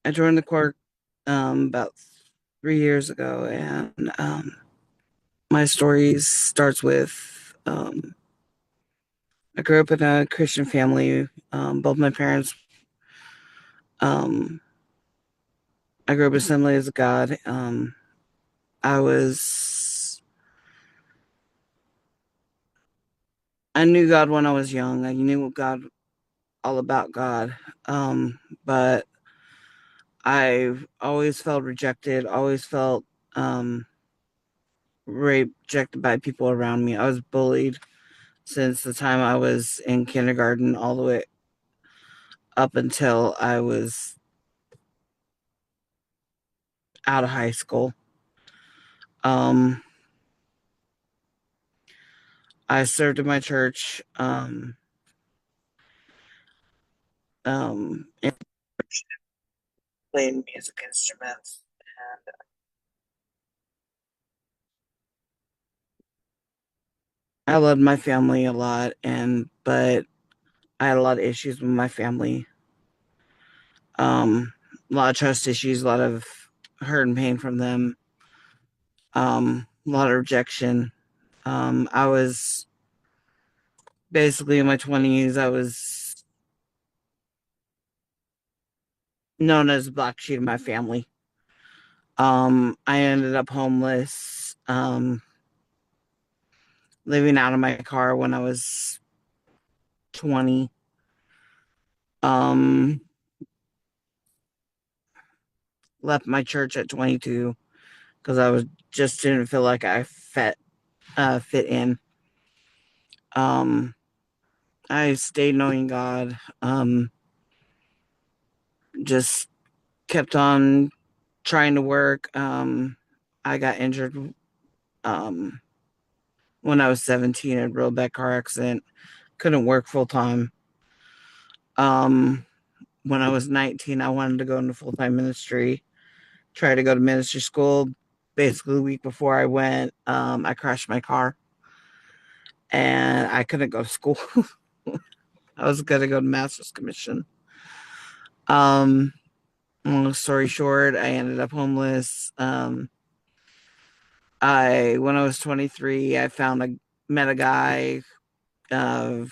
I joined the court about 3 years ago, and my story starts with I grew up in a Christian family. Both my parents, um, I grew up Assemblies of God. I was, I knew God when I was young. I knew God all about God, but I always felt rejected. Always felt um, rejected by people around me. I was bullied since the time I was in kindergarten all the way up until I was out of high school. Um, I served in my church, and playing music instruments. And I loved my family a lot, and but I had a lot of issues with my family. A lot of trust issues, a lot of hurt and pain from them. A lot of rejection. I was basically in my 20s. I was known as the black sheep of my family. I ended up homeless, living out of my car when I was 20. Um, Left my church at 22 because I was just didn't feel like I fit in. Um, I stayed knowing God. Just kept on trying to work. I got injured um, when I was 17 in a real bad car accident. Couldn't work full time. Um, when I was 19, I wanted to go into full time ministry. Tried to go to ministry school. Basically, the week before I went, I crashed my car and I couldn't go to school. I was going to go to master's commission. Um, Long story short, I ended up homeless. When I was 23, met a guy, uh,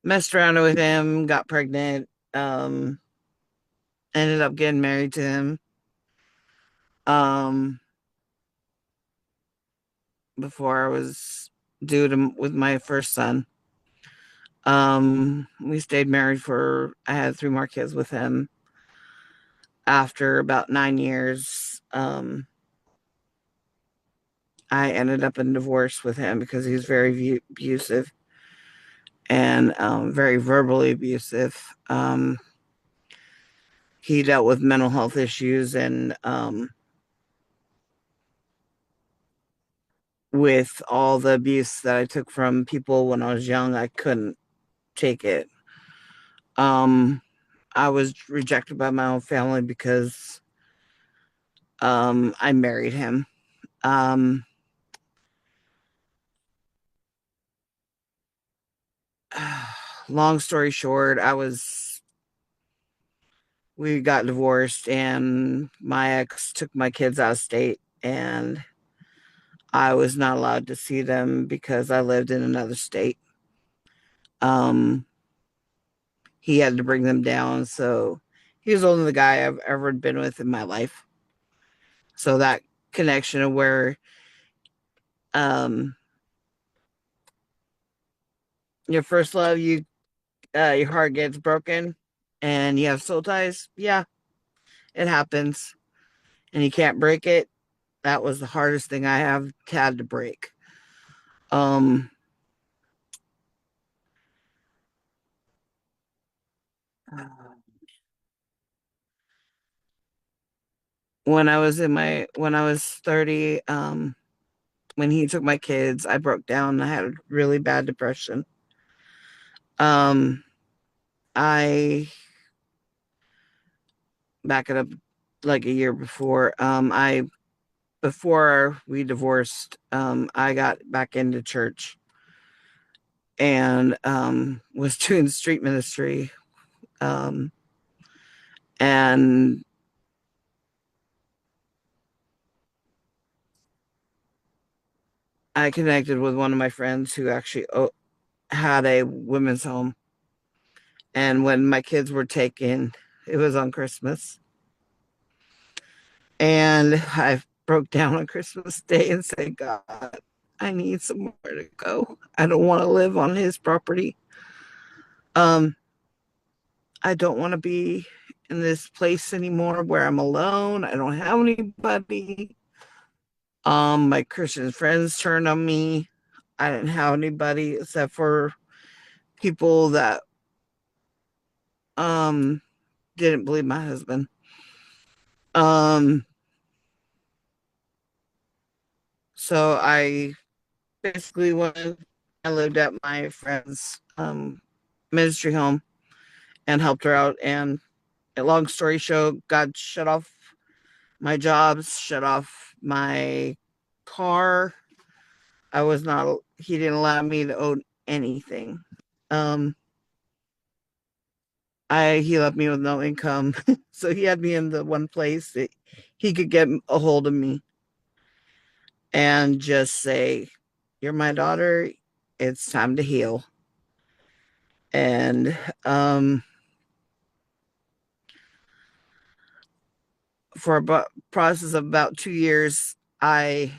messed around with him, got pregnant, ended up getting married to him. Um, Before I was due to with my first son. We stayed married for I had three more kids with him. After about 9 years, I ended up in divorce with him because he was very abusive and very verbally abusive. He dealt with mental health issues and with all the abuse that I took from people when I was young, I couldn't take it. Um, I was rejected by my own family because I married him. Um, Long story short, we got divorced and my ex took my kids out of state and I was not allowed to see them because I lived in another state. Um, he had to bring them down, so he was only the guy I've ever been with in my life. So that connection of where um your first love, your heart gets broken and you have soul ties, yeah, it happens and you can't break it. That was the hardest thing I have had to break. Um, when I was 30, when he took my kids, I broke down. I had a really bad depression. Um, I back it up like a year before. I before we divorced, I got back into church and was doing street ministry. Um, And I connected with one of my friends who actually had a women's home. And when my kids were taken, it was on Christmas. And I broke down on Christmas Day and said, God, I need somewhere to go. I don't want to live on his property. Um, I don't want to be in this place anymore where I'm alone. I don't have anybody. My Christian friends turned on me. I didn't have anybody except for people that um didn't believe my husband. Um, so I basically went. I lived at my friend's ministry home and helped her out. And a long story short, God shut off my jobs, shut off my car. I was not. He didn't allow me to own anything. Um, he left me with no income, so he had me in the one place that he could get a hold of me and just say, "You're my daughter. It's time to heal." And for a process of about 2 years, I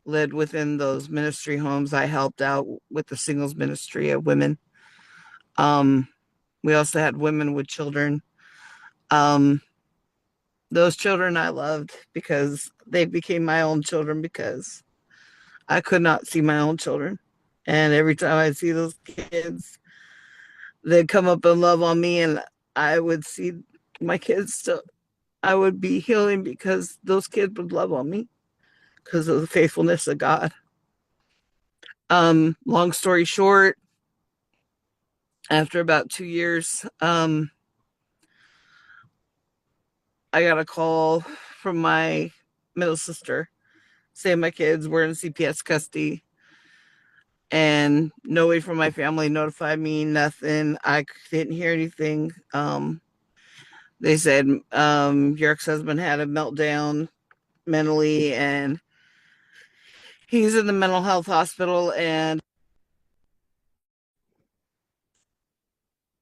lived within those ministry homes. I helped out with the singles ministry of women. Um, we also had women with children. Um, those children I loved because they became my own children because I could not see my own children. And every time I see those kids, they'd come up and love on me, and I would see my kids still. I would be healing because those kids would love on me because of the faithfulness of God. Long story short, after about 2 years, I got a call from my middle sister saying my kids were in CPS custody, and nobody from my family notified me, nothing. I didn't hear anything. They said your ex-husband had a meltdown mentally, and he's in the mental health hospital, and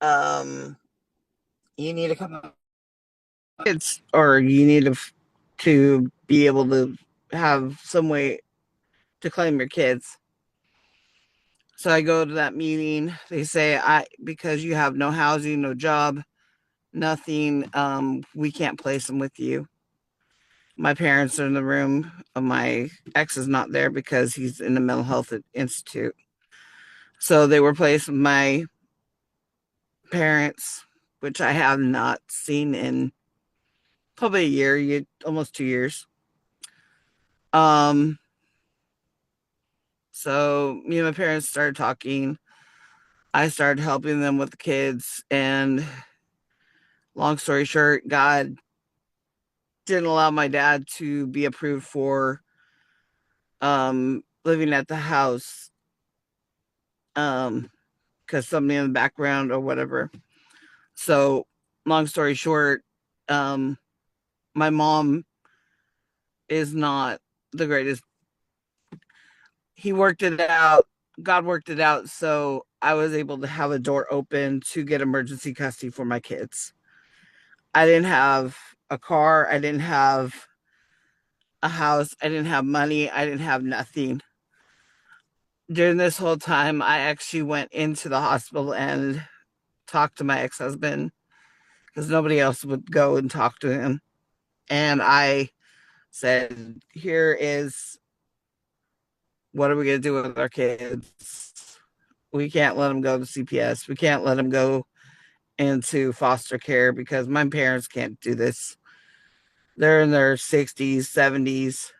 um, you need to come up. It's or you need to be able to have some way to claim your kids. So I go to that meeting. They say I because you have no housing, no job, nothing. We can't place them with you. My parents are in the room. My ex is not there because he's in the mental health institute. So they were placed with my parents, which I have not seen in probably a year, almost 2 years. Um, so me and my parents started talking. I started helping them with the kids, and long story short, God didn't allow my dad to be approved for living at the house because something in the background or whatever. So long story short, um my mom is not the greatest. He worked it out. God worked it out, so I was able to have a door open to get emergency custody for my kids. I didn't have a car, I didn't have a house, I didn't have money, I didn't have nothing. During this whole time, I actually went into the hospital and talked to my ex-husband because nobody else would go and talk to him. And I said, here is what are we going to do with our kids? We can't let them go to CPS. We can't let them go into foster care because my parents can't do this. They're in their 60s, 70s,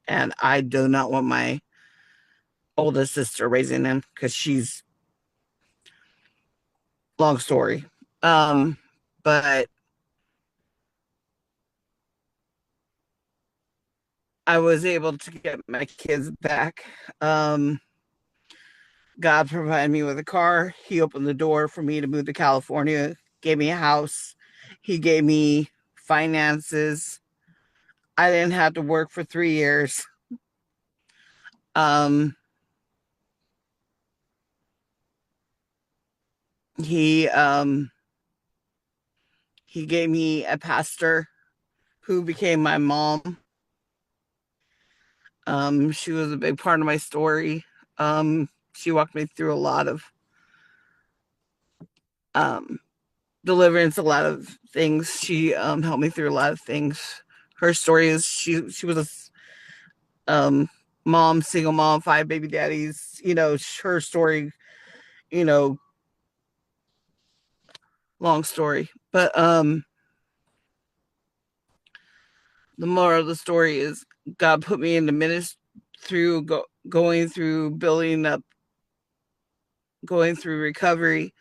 and I do not want my oldest sister raising them because she's long story. But I was able to get my kids back. Um, God provided me with a car. He opened the door for me to move to California, gave me a house, He gave me finances. I didn't have to work for 3 years. Um, he um, he gave me a pastor who became my mom. She was a big part of my story. She walked me through a lot of um, deliverance, a lot of things. She helped me through a lot of things. Her story is she was a mom, single mom, five baby daddies. Her story. You know, long story, but the moral of the story is God put me into ministry through going through building up, going through recovery.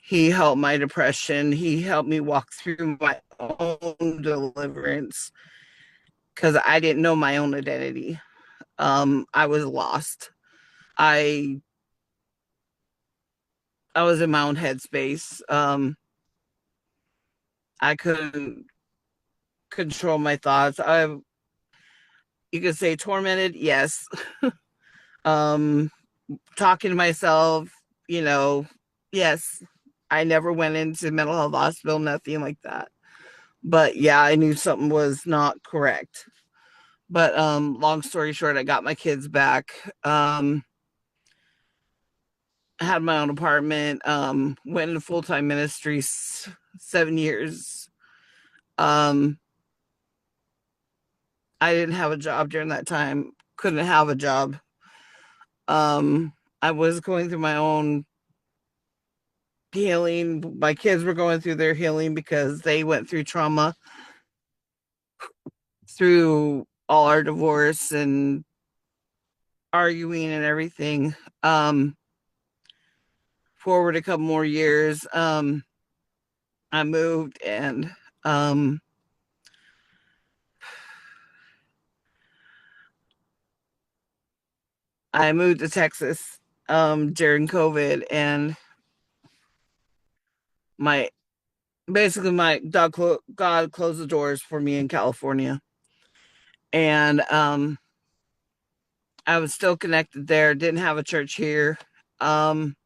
He helped my depression. He helped me walk through my own deliverance because I didn't know my own identity. I was lost. I I was in my own headspace. I couldn't control my thoughts. You could say tormented, yes. Um, Talking to myself, you know, yes. I never went into mental health hospital, nothing like that. But yeah, I knew something was not correct. But long story short, I got my kids back. Had my own apartment. Went into full time ministry 7 years. Um, I didn't have a job during that time. Couldn't have a job. I was going through my own healing. My kids were going through their healing because they went through trauma through all our divorce and arguing and everything. Um, Forward a couple more years, I moved and um, I moved to Texas during COVID, and my basically my God closed the doors for me in California, and I was still connected there. Didn't have a church here. Um,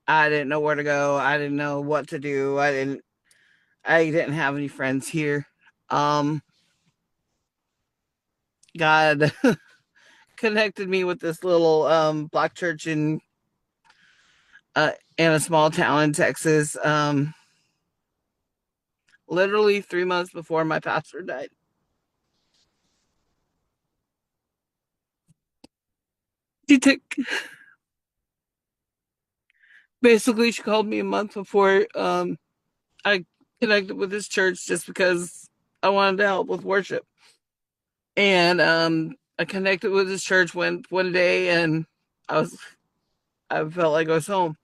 I didn't know where to go. I didn't know what to do. I didn't have any friends here. Um, God connected me with this little black church in a small town in Texas. Literally 3 months before my pastor died. She took Basically she called me a month before I connected with this church just because I wanted to help with worship. And I connected with this church one day, and I felt like I was home.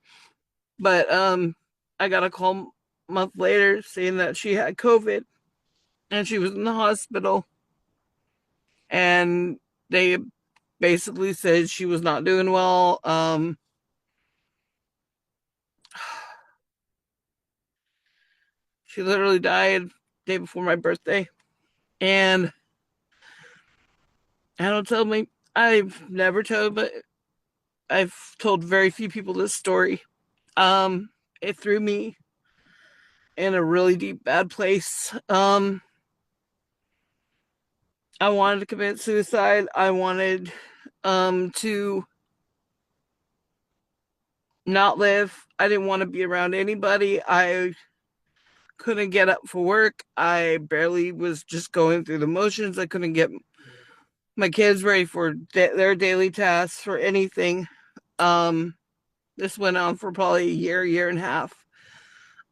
But I got a call a month later saying that she had COVID and she was in the hospital, and they basically said she was not doing well. She literally died the day before my birthday. And I don't tell me I've never told, but I've told very few people this story. It threw me in a really deep bad place. I wanted to commit suicide. I wanted to not live. I didn't want to be around anybody. I couldn't get up for work. I barely was just going through the motions. I couldn't get my kids ready for their daily tasks or anything. Um, this went on for probably a year and a half.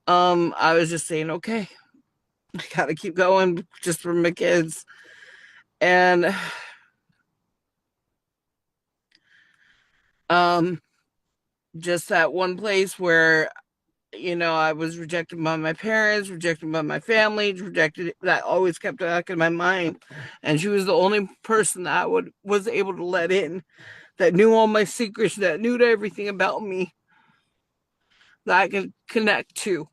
I was just saying, okay, I gotta keep going just for my kids. And um, just that one place where I was rejected by my parents, rejected by my family, rejected. That always kept back in my mind, and she was the only person that I was able to let in, that knew all my secrets, that knew everything about me, that I could connect to.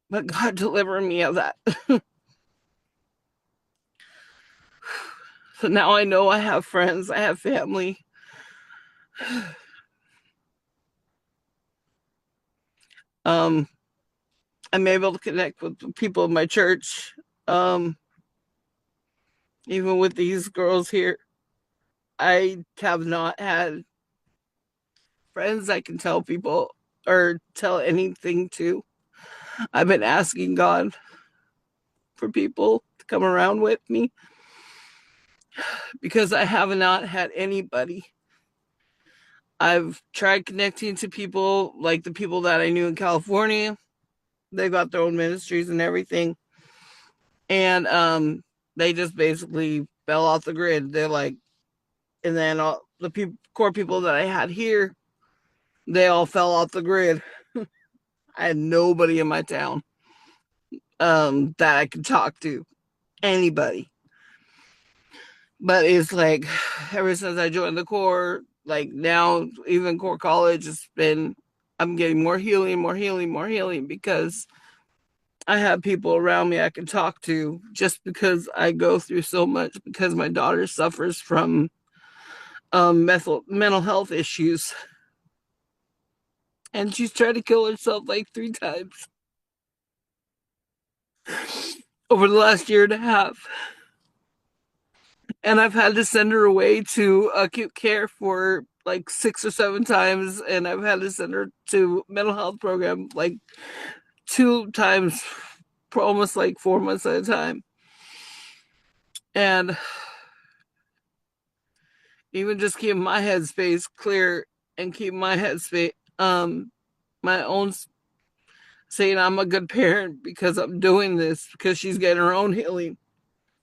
But God delivered me of that. So now I know I have friends, I have family. Um, I'm able to connect with people in my church. Um, Even with these girls here, I have not had friends I can tell people or tell anything to. I've been asking God for people to come around with me because I have not had anybody. I've tried connecting to people like the people that I knew in California. They got their own ministries and everything. And they just basically fell off the grid. They're like, and then all the core people that I had here, they all fell off the grid. I had nobody in my town that I could talk to, anybody. But it's like ever since I joined the core, like now even core college has been, I'm getting more healing, more healing, more healing because I have people around me I can talk to just because I go through so much because my daughter suffers from mental health issues and she's tried to kill herself like 3 times over the last year and a half. And I've had to send her away to acute care for like 6 or 7 times, and I've had to send her to mental health program like 2 times for almost like 4 months at a time. And even just keeping my headspace clear and keep my headspace, my own, saying I'm a good parent because I'm doing this because she's getting her own healing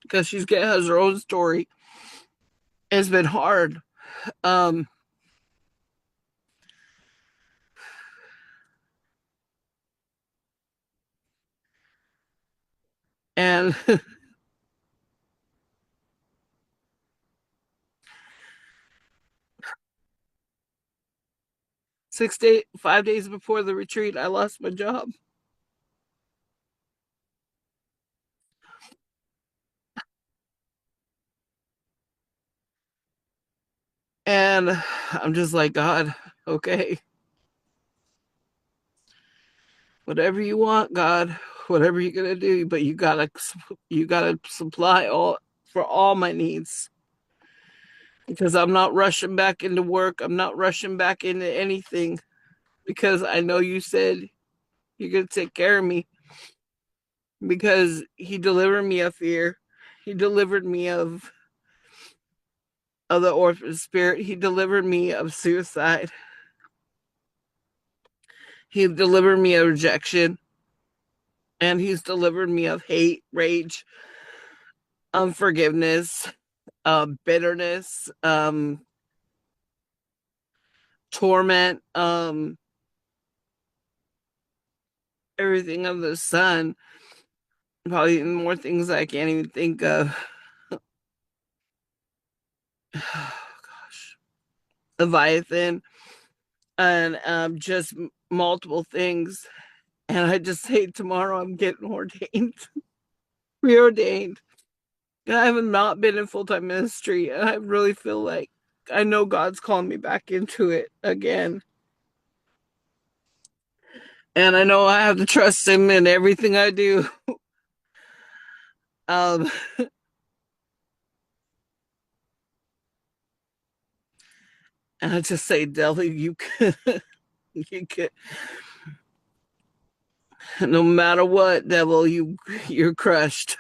because has her own story. It's been hard. Um, and 6 days, 5 days before the retreat, I lost my job. And I'm just like, God, okay, whatever you want, God, whatever you're gonna do, but you gotta supply all for all my needs because I'm not rushing back into work. I'm not rushing back into anything because I know you said you're gonna take care of me because He delivered me of fear. He delivered me of the orphan spirit. He delivered me of suicide. He delivered me of rejection. And he's delivered me of hate, rage, unforgiveness, bitterness, torment, everything under the sun. Probably even more things I can't even think of. Oh, gosh, Leviathan, and just multiple things. And I just say tomorrow I'm getting ordained, preordained. And I have not been in full time ministry, and I really feel like I know God's calling me back into it again. And I know I have to trust Him in everything I do. Um, and I just say, devil, you can, no matter what, devil, you're crushed.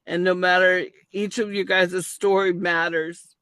And no matter, each of you guys' story matters.